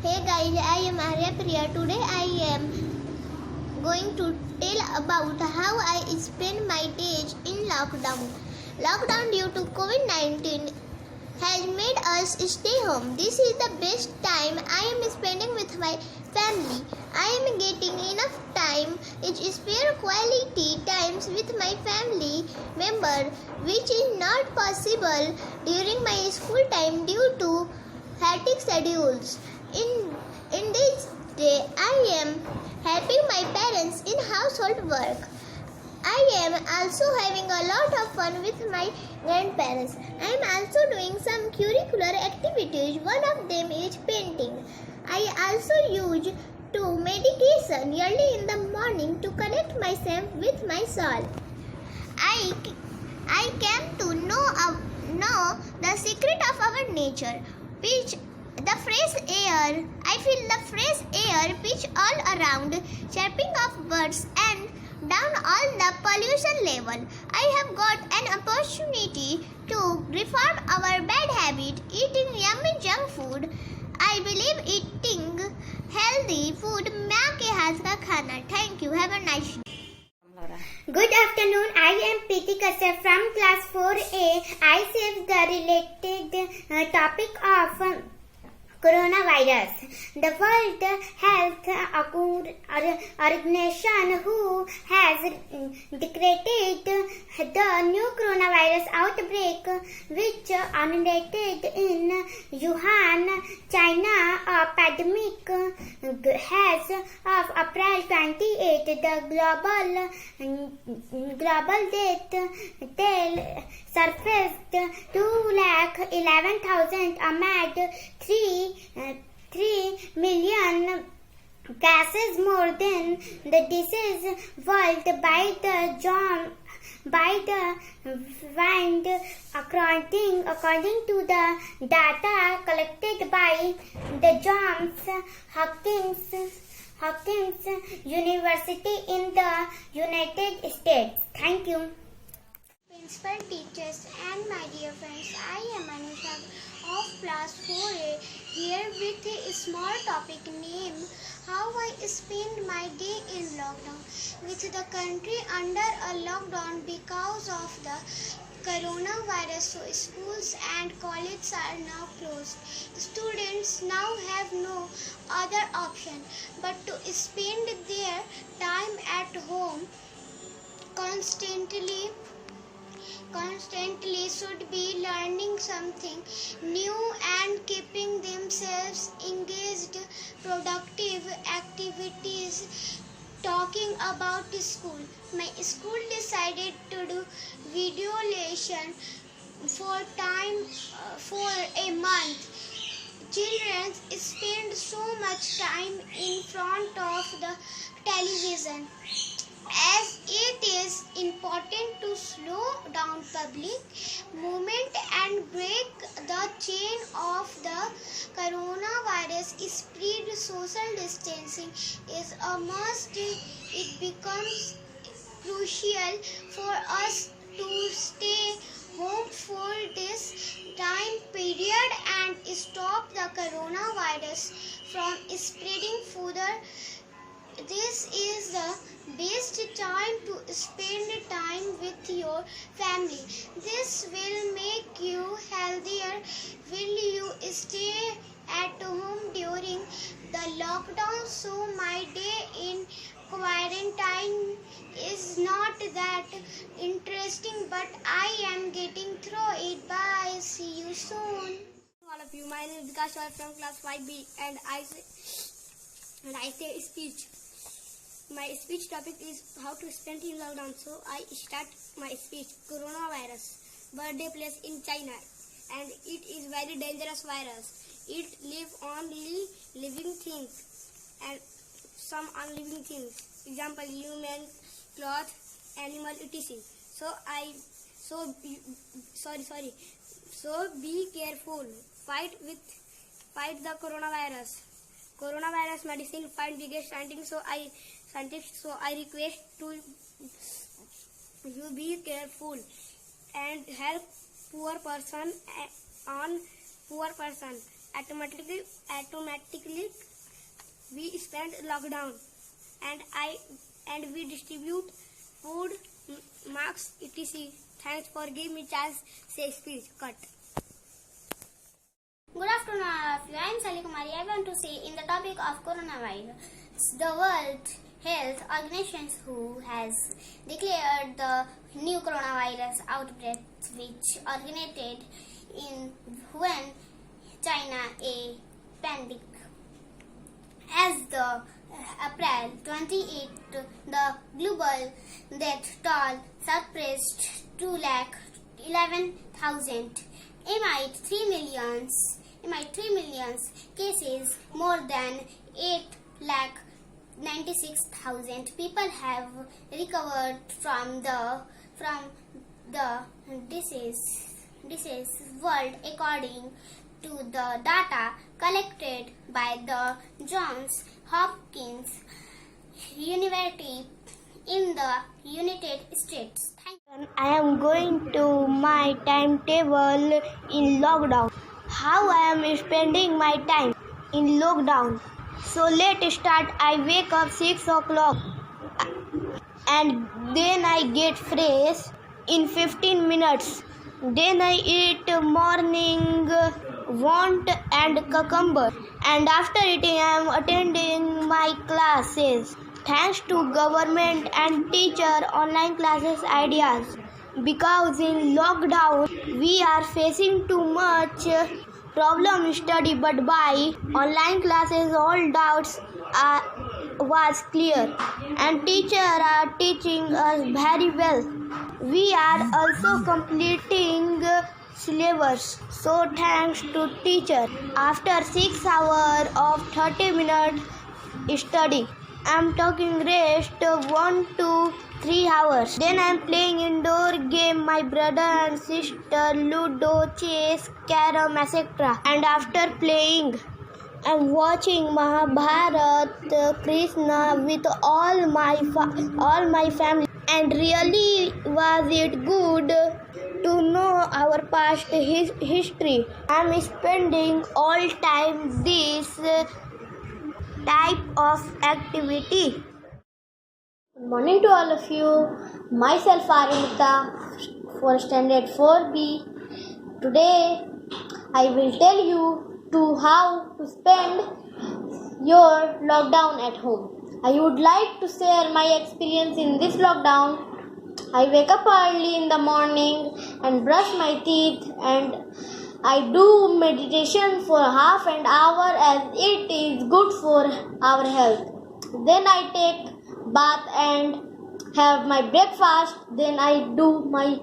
Hey guys, I am Arya Priya. Today I am going to tell about how I spend my days in lockdown. Lockdown due to COVID-19 has made us stay home. This is the best time I am spending with my family. I am getting enough time to spare quality times with my family member, which is not possible during my school time due to hectic schedules. In this day, I am helping my parents in household work. I am also having a lot of fun with my grandparents. I am also doing some curricular activities. One of them is painting. I also use to meditation early in the morning to connect myself with my soul. I came to know the secret of our nature, which the fresh air. I feel the fresh air pitch all around, chirping of birds and down all the pollution level. I have got an opportunity to reform our bad habit, eating yummy junk food. I believe eating healthy food माँ के हाथ का खाना. Thank you. Have a nice day. Good afternoon. I am Preeti Kashyap from class 4A. I saved the related topic of coronavirus. The World Health Organization, who has declared the new coronavirus outbreak, which originated in Wuhan, China, a pandemic, has of April 28, the global death toll surfaced 211,000 amid 3 million cases, more than the disease worldwide by the wind. According to the data collected by the Johns Hopkins University in the United States. Thank you. Principal, teachers and my dear friends, I am Anusha of class 4A here with a small topic named How I Spend My Day in Lockdown. With the country under a lockdown because of the coronavirus, so schools and colleges are now closed. Students now have no other option but to spend their time at home constantly should be learning something new and keeping themselves engaged. Productive activities. Talking about school, my school decided to do video lesson for a month. Children spend so much time in front of the television, as it is important to slow down public movement and break the chain of the coronavirus spread. Social distancing is a must. It becomes crucial for us to stay home for this time period and stop the coronavirus from spreading further. This is the best time to spend time with your family. This will make you healthier. Will you stay at home during the lockdown? So my day in quarantine is not that interesting, but I am getting through it. Bye. See you soon. All of you, my name is Vikas from class 5B and I say speech. My speech topic is how to spend in lockdown. So I start my speech. Coronavirus, birthday place in China, and it is very dangerous virus. It live only living things and some unliving things. Example: human, cloth, animal, etc. So be careful. Fight the coronavirus. Coronavirus medicine find biggest scientists. So I request to you be careful and help poor person automatically we spend lockdown, and we distribute food, marks, etc. Thanks for giving me chance say speech. Cut. Good afternoon, all of you. I am Sally Kumari. I want to say in the topic of coronavirus, the World Health Organization WHO has declared the new coronavirus outbreak, which originated in Wuhan, China, a pandemic. As the April 28, the global death toll surpassed 2,11,000. Amid 3 million cases, more than 8,96,000 people have recovered from the disease world, according to the data collected by the Johns Hopkins University in the United States. I am going to my timetable in lockdown. How I am spending my time in lockdown. So let's start. I wake up 6 o'clock and then I get fresh in 15 minutes. Then I eat morning want and cucumber, and after eating I am attending my classes. Thanks to government and teacher online classes ideas, because in lockdown we are facing too much problem study, but by online classes all doubts was clear and teacher are teaching us very well. We are also completing syllabus, so thanks to teacher. After 6 hours of 30 minutes study, I am taking rest 1 to 3 hours. Then I am playing indoor game, my brother and sister, Ludo, chess, carom, etc. And after playing, I am watching Mahabharata, Krishna with all my family. And really was it good to know our past history. I am spending all time this type of activity. Good morning to all of you. Myself Arimita for Standard 4B. Today I will tell you how to spend your lockdown at home. I would like to share my experience in this lockdown. I wake up early in the morning and brush my teeth, and I do meditation for half an hour as it is good for our health. Then I take bath and have my breakfast. Then I do my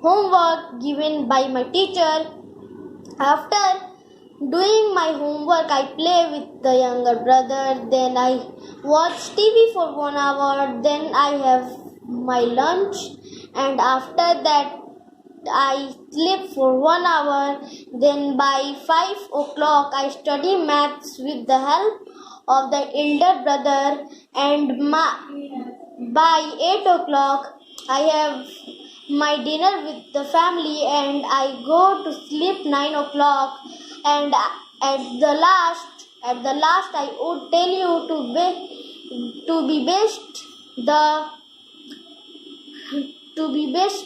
homework given by my teacher. After doing my homework, I play with the younger brother. Then I watch TV for 1 hour. Then I have my lunch, and after that I sleep for 1 hour. Then by 5 o'clock I study maths with the help of the elder brother, and by 8 o'clock I have my dinner with the family, and I go to sleep 9 o'clock. And at the last I would tell you to be best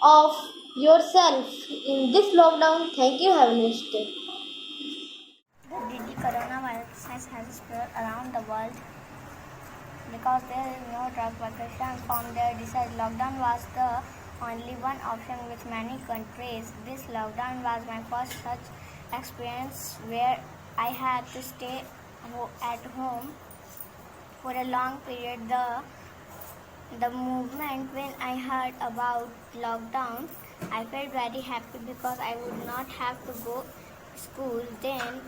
of yourself in this lockdown. Thank you. Have a nice day. The coronavirus has spread around the world because there is no drug vaccination from their disease. Lockdown was the only one option with many countries. This lockdown was my first such experience where I had to stay at home for a long period. The moment when I heard about lockdown, I felt very happy because I would not have to go to school. Then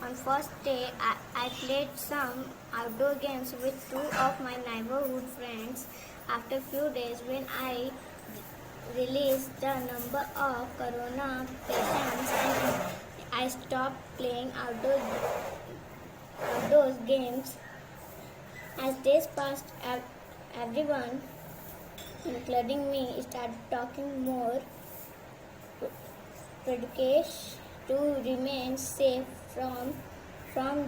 on first day, I played some outdoor games with 2 of my neighborhood friends. After few days, when I released the number of corona patients, I stopped playing outdoor games. As days passed, everyone, including me, started talking more to remain safe from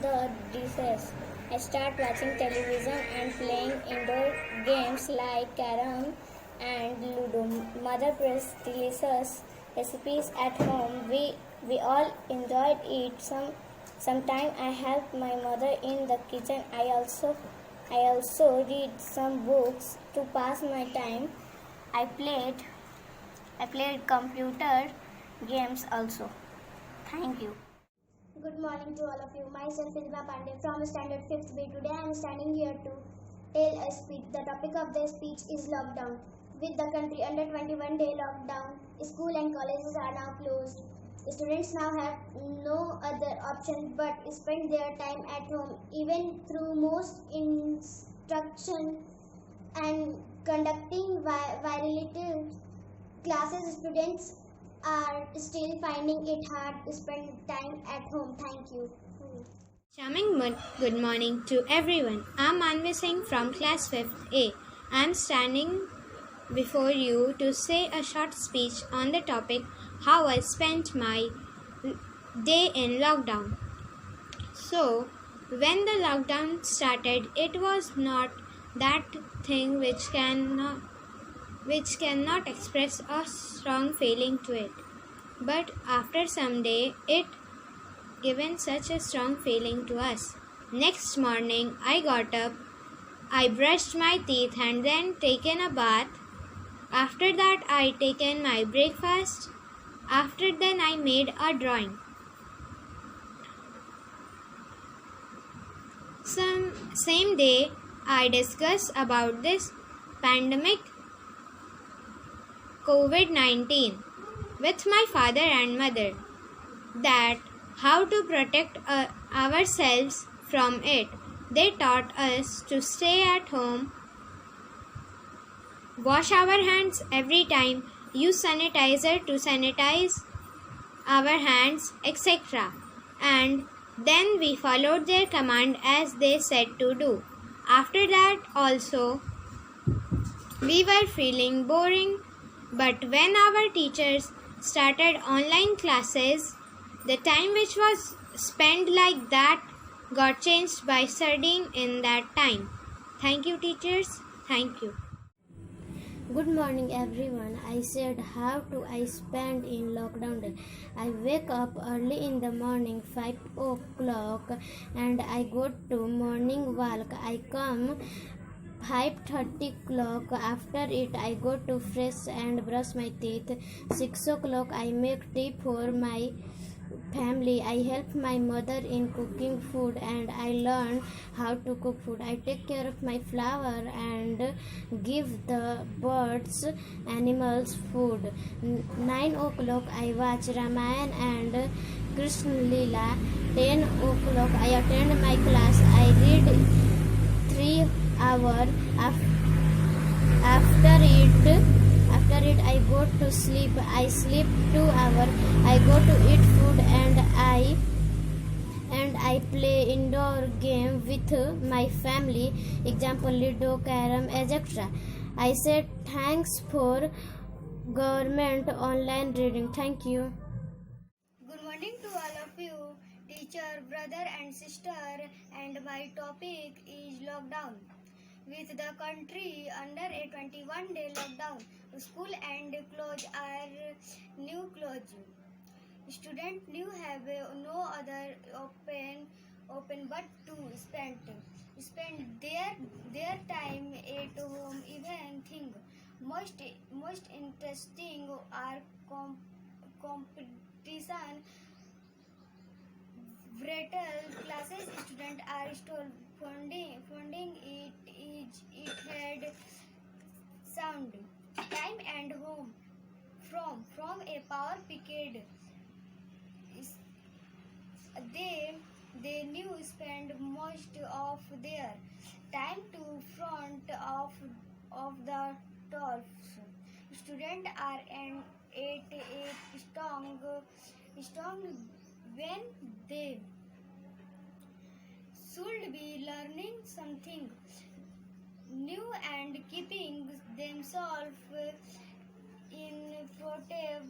the disease. I start watching television and playing indoor games like carom and ludo. Mother prepares delicious recipes at home. We all enjoyed it. Sometime I help my mother in the kitchen. I also read some books to pass my time. I played computer games also. Thank you. Good morning to all of you. Myself is Pandey from Standard 5th B. Today I am standing here to tell a speech. The topic of the speech is lockdown. With the country under 21-day lockdown, school and colleges are now closed. Students now have no other option but spend their time at home. Even through most instruction and conducting virtual classes, students are still finding it hard to spend time at home. Thank you. Good morning to everyone. I'm Anvi Singh from class 5th A. I'm standing before you to say a short speech on the topic how I spent my day in lockdown. So, when the lockdown started, it was not that thing which cannot express a strong feeling to it. But after some day, it given such a strong feeling to us. Next morning, I got up, I brushed my teeth and then taken a bath. After that, I taken my breakfast. After then, I made a drawing. Same day, I discussed about this pandemic COVID-19 with my father and mother, that how to protect ourselves from it. They taught us to stay at home, wash our hands every time, use sanitizer to sanitize our hands, etc. And then we followed their command as they said to do. After that also, we were feeling boring, but when our teachers started online classes, the time which was spent like that got changed by studying in that time. Thank you, teachers. Thank you. Good morning everyone. I said how do I spend in lockdown day. I wake up early in the morning 5 o'clock and I go to morning walk. I come 5:30 o'clock. After it I go to fresh and brush my teeth. 6 o'clock I make tea for my family. I help my mother in cooking food and I learn how to cook food. I take care of my flower and give the birds, animals food. 9 o'clock I watch Ramayana and Krishna Leela. 10 o'clock I attend my class. I read 3 hours. After it I go to sleep. I sleep 2 hours. I go to eat food and I play indoor game with my family. Example Ludo, Carom, etc. I said thanks for government online reading. Thank you. Good morning to all of you, teacher, brother and sister, and my topic is lockdown. With the country under a 21-day lockdown, school and college are new closed. Students new have no other open but to spend their time at home. Even thing most interesting are competition virtual classes. Students are still funding it had sound time and home from a power picket. They knew spend most of their time to front of the talks. Students are at a strong when they should be learning something new and keeping themselves in protective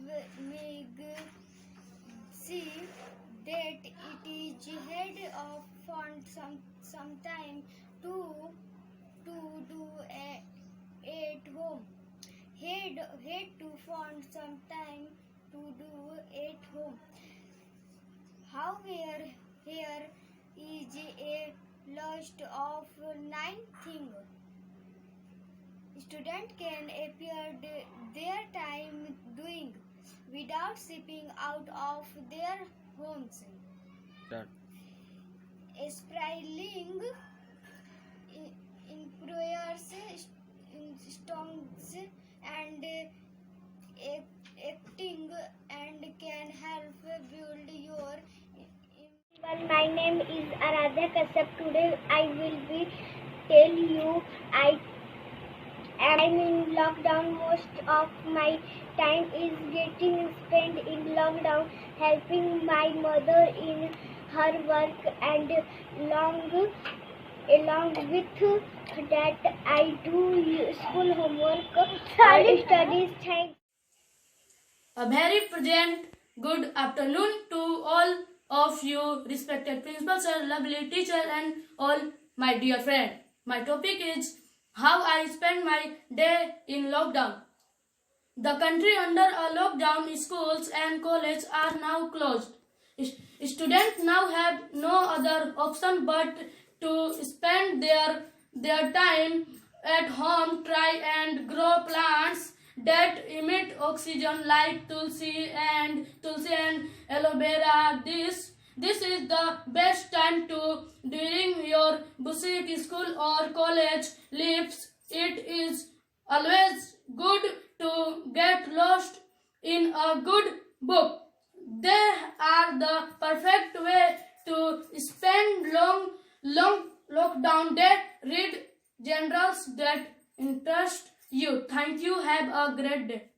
see that it is head of font some time to do at home. Head to font some time to do at home. However, here is a list of 9 things students can appear their time doing without stepping out of their homes. Sprawling employers, songs, and acting and can help build your. Well, my name is Aradhya Kashyap. Today I will be tell you I'm in lockdown. Most of my time is getting spent in lockdown, helping my mother in her work, and along with that I do school homework or studies. Thank. A very present good afternoon to all of you, respected principal sir, lovely teacher, and all my dear friend. My topic is how I spend my day in lockdown. The country under a lockdown, schools and colleges are now closed. Students now have no other option but to spend their time at home, try and grow plants that emit oxygen like tulsi and aloe vera. This is the best time to during your basic school or college lives. It is always good to get lost in a good book. They are the perfect way to spend long lockdown day. Read genres that interest you. Thank you. Have a great day.